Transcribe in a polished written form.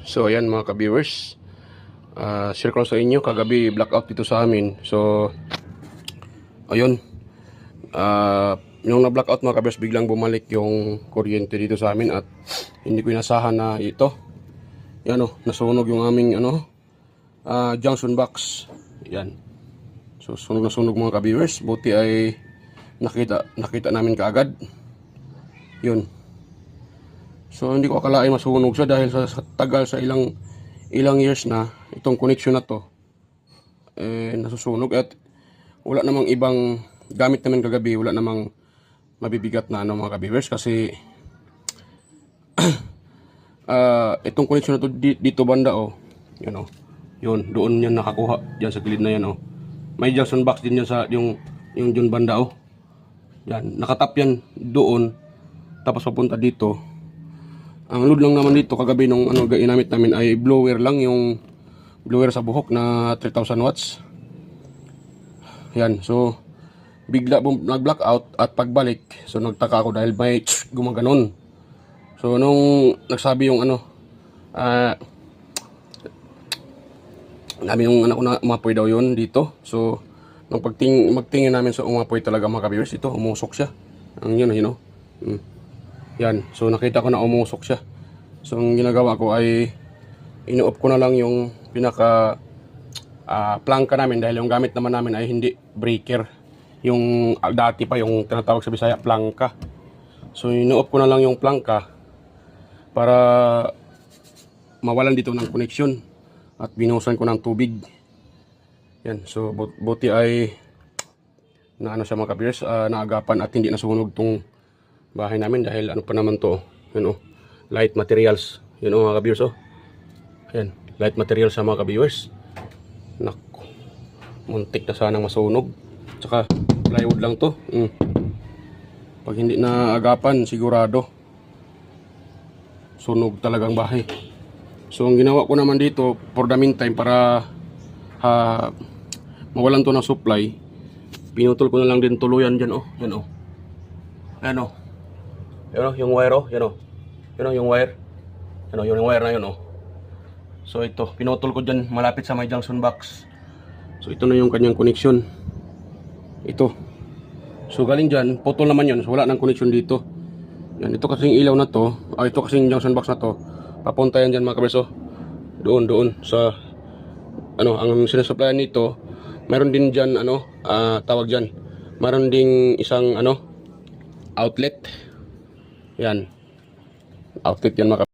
So ayan mga ka-viewers, share ko sa inyo, kagabi blackout dito sa amin. So ayun, yung na-blackout mga ka-viewers, biglang bumalik yung kuryente dito sa amin at hindi ko inasahan na ito. Yan nasunog yung aming junction box. Yan. So sunog na sunog mga ka-viewers, buti ay nakita namin kaagad. Yun. So hindi ko akalain masunog siya dahil sa tagal, sa ilang years na itong connection na to nasusunog at wala namang ibang gamit namin kagabi, wala namang mabibigat na mga ka-viewers kasi itong connection na to dito banda yun doon yan nakakuha diyan sa gilid na yan may junction box din yan sa yung dun banda yan nakatap yan doon tapos papunta dito. Ang load lang naman dito kagabi nung ginamit namin ay blower lang, yung blower sa buhok na 3000 watts. Yan, so bigla nag-blackout at pagbalik, so nagtaka ako dahil may gumaganon. So nung nagsabi yung namin yung anak ko na umapoy daw yun dito. So nung magtingin namin sa umapoy talaga mga ka-viewers, ito umusok siya. Ang yun yan, so nakita ko na umusok siya. So ang ginagawa ko ay inu-off ko na lang yung pinaka plangka namin dahil yung gamit naman namin ay hindi breaker. Yung dati pa yung tinatawag sa Bisaya plangka. So inu-off ko na lang yung plangka para mawalan dito ng connection at binuhusan ko ng tubig. Yan, so buti ay na siya mga ka-viewers, naagapan at hindi nasunog tong bahay namin dahil pa naman to light materials mga ka-viewers ayan, light materials sa mga ka-viewers. Naku, muntik na sanang masunog, tsaka plywood lang to. Pag hindi na agapan sigurado sunog talagang bahay. So ang ginawa ko naman dito for the meantime para mawalan to ng supply, pinutol ko na lang din tuluyan dyan ayan yung wire yung wire yung wire na yun so ito pinutol ko dyan malapit sa may junction box. So ito na yung kanyang connection ito. So galing dyan putol naman yun, so wala nang connection dito. Yan, ito kasing ilaw na to ito kasing junction box na to papunta yan dyan mga kaberso, doon sa ang sinasupplyan nito. Meron din dyan tawag dyan, meron ding isang outlet. Yan, outlet yan mga